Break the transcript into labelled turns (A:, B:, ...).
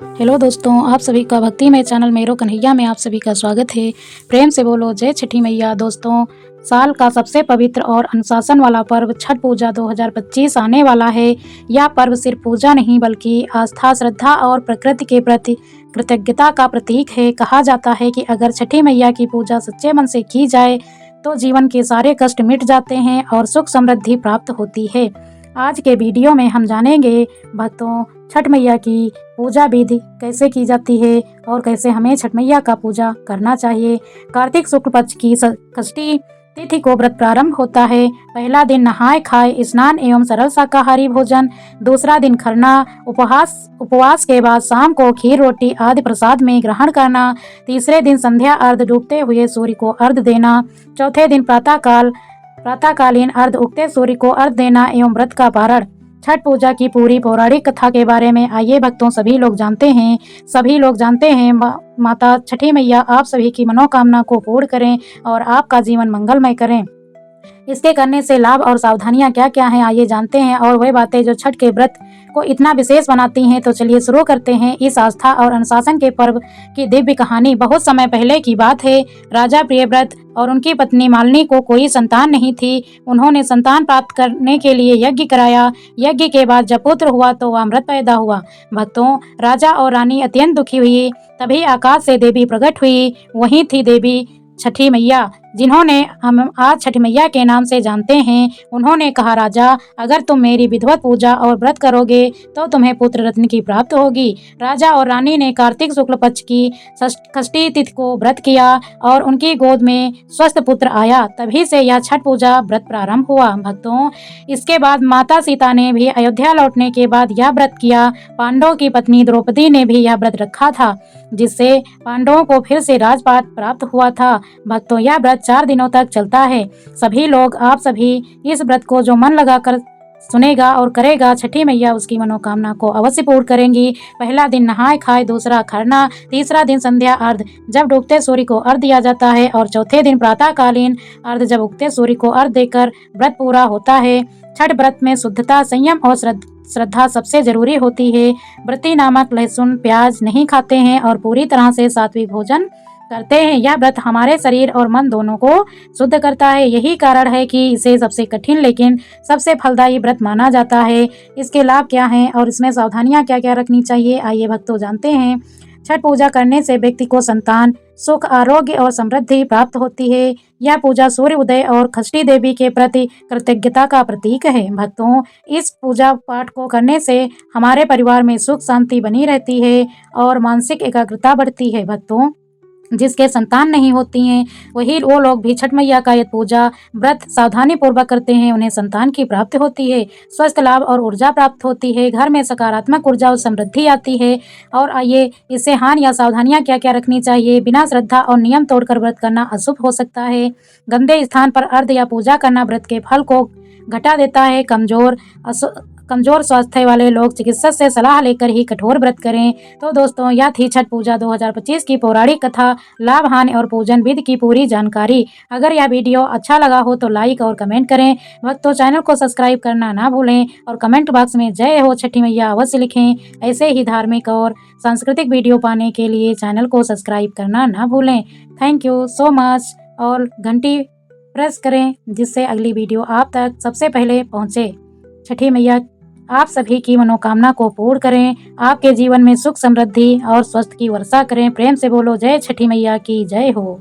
A: Hello दोस्तों, आप सभी का भक्तिमय चैनल मेरो कन्हैया में आप सभी का स्वागत है। प्रेम से बोलो जय छठी मैया। दोस्तों, साल का सबसे पवित्र और अनुशासन वाला पर्व छठ पूजा 2025 आने वाला है। यह पर्व सिर्फ पूजा नहीं बल्कि आस्था, श्रद्धा और प्रकृति के प्रति कृतज्ञता का प्रतीक है। कहा जाता है कि अगर छठी मैया की पूजा सच्चे मन से की जाए तो जीवन के सारे कष्ट मिट जाते हैं और सुख समृद्धि प्राप्त होती है। आज के वीडियो में हम जानेंगे भक्तों, छठ मैया की पूजा विधि कैसे की जाती है और कैसे हमें छठ मैया का पूजा करना चाहिए। कार्तिक शुक्ल पक्ष की षष्ठी तिथि को व्रत प्रारंभ होता है। पहला दिन नहाय खाए स्नान एवं सरल शाकाहारी भोजन। दूसरा दिन खरना, उपवास के बाद शाम को खीर रोटी आदि प्रसाद में ग्रहण करना। तीसरे दिन संध्या अर्घ, डूबते हुए सूर्य को अर्घ देना। चौथे दिन प्रातःकालीन अर्घ, उगते सूर्य को अर्घ देना एवं व्रत का पारण। छठ पूजा की पूरी पौराणिक कथा के बारे में आइए भक्तों सभी लोग जानते हैं। माता छठी मैया आप सभी की मनोकामना को पूर्ण करें और आपका जीवन मंगलमय करें। इसके करने से लाभ और सावधानियां क्या क्या हैं आइए जानते हैं, और वह बातें जो छठ के व्रत को इतना विशेष बनाती हैं। तो चलिए शुरू करते हैं इस आस्था और अनुशासन के पर्व की दिव्य कहानी। बहुत समय पहले की बात है। राजा प्रियव्रत और उनकी पत्नी मालिनी को कोई संतान नहीं थी। उन्होंने संतान प्राप्त करने के लिए यज्ञ कराया। यज्ञ के बाद जब पुत्र हुआ तो वह अमृत पैदा हुआ। भक्तों, राजा और रानी अत्यंत दुखी हुई। तभी आकाश से देवी प्रकट हुई। वही थी देवी छठी मैया, जिन्होंने हम आज छठी मैया के नाम से जानते हैं। उन्होंने कहा, राजा, अगर तुम मेरी विधिवत पूजा और व्रत करोगे तो तुम्हें पुत्र रत्न की प्राप्त होगी। राजा और रानी ने कार्तिक शुक्ल पक्ष की षष्ठी तिथि को व्रत किया और उनकी गोद में स्वस्थ पुत्र आया। तभी से यह छठ पूजा व्रत प्रारंभ हुआ। भक्तों, इसके बाद माता सीता ने भी अयोध्या लौटने के बाद यह व्रत किया। पांडवों की पत्नी द्रौपदी ने भी यह व्रत रखा था, जिससे पांडवों को फिर से राजपाट प्राप्त हुआ था। भक्तों, यह व्रत 4 दिनों तक चलता है। आप सभी इस व्रत को जो मन लगाकर सुनेगा और करेगा, छठी मैया उसकी मनोकामना को अवश्य पूर्ण करेंगी। पहला दिन नहाय खाए, दूसरा खरना, तीसरा दिन संध्या अर्घ जब डूबते सूर्य को अर्घ दिया जाता है, और चौथे दिन प्रातःकालीन अर्घ जब उगते सूर्य को अर्घ देकर व्रत पूरा होता है। छठ व्रत में शुद्धता, संयम और श्रद्धा सबसे जरूरी होती है। व्रती नमक, लहसुन, प्याज नहीं खाते हैं और पूरी तरह से सात्विक भोजन करते हैं। यह व्रत हमारे शरीर और मन दोनों को शुद्ध करता है। यही कारण है कि इसे सबसे कठिन लेकिन सबसे फलदायी व्रत माना जाता है। इसके लाभ क्या हैं और इसमें सावधानियां क्या क्या रखनी चाहिए, आइए भक्तों जानते हैं। छठ पूजा करने से व्यक्ति को संतान, सुख, आरोग्य और समृद्धि प्राप्त होती है। यह पूजा सूर्य उदय और षष्ठी देवी के प्रति कृतज्ञता का प्रतीक है। भक्तों, इस पूजा पाठ को करने से हमारे परिवार में सुख शांति बनी रहती है और मानसिक एकाग्रता बढ़ती है। भक्तों, जिसके संतान नहीं होती हैं वो लोग भी छठ मैया का यह पूजा व्रत सावधानी पूर्वक करते हैं। उन्हें संतान की प्राप्ति होती है, स्वस्थ लाभ और ऊर्जा प्राप्त होती है, घर में सकारात्मक ऊर्जा और समृद्धि आती है। और आइए, इससे हानि या सावधानियां क्या क्या रखनी चाहिए। बिना श्रद्धा और नियम तोड़कर व्रत करना अशुभ हो सकता है। गंदे स्थान पर अर्घ या पूजा करना व्रत के फल को घटा देता है। कमजोर स्वास्थ्य वाले लोग चिकित्सक से सलाह लेकर ही कठोर व्रत करें। तो दोस्तों, यह थी छठ पूजा 2025 की पौराणिक कथा, लाभ, हानि और पूजन विधि की पूरी जानकारी। अगर यह वीडियो अच्छा लगा हो तो लाइक और कमेंट करें। भक्तों, चैनल को सब्सक्राइब करना ना भूलें और कमेंट बॉक्स में जय हो छठी मैया अवश्य लिखें। ऐसे ही धार्मिक और सांस्कृतिक वीडियो पाने के लिए चैनल को सब्सक्राइब करना ना भूलें। थैंक यू सो मच, और घंटी प्रेस करें जिससे अगली वीडियो आप तक सबसे पहले पहुँचे। छठी मैया आप सभी की मनोकामना को पूर्ण करें, आपके जीवन में सुख समृद्धि और स्वस्थ की वर्षा करें। प्रेम से बोलो जय छठी मैया की जय हो।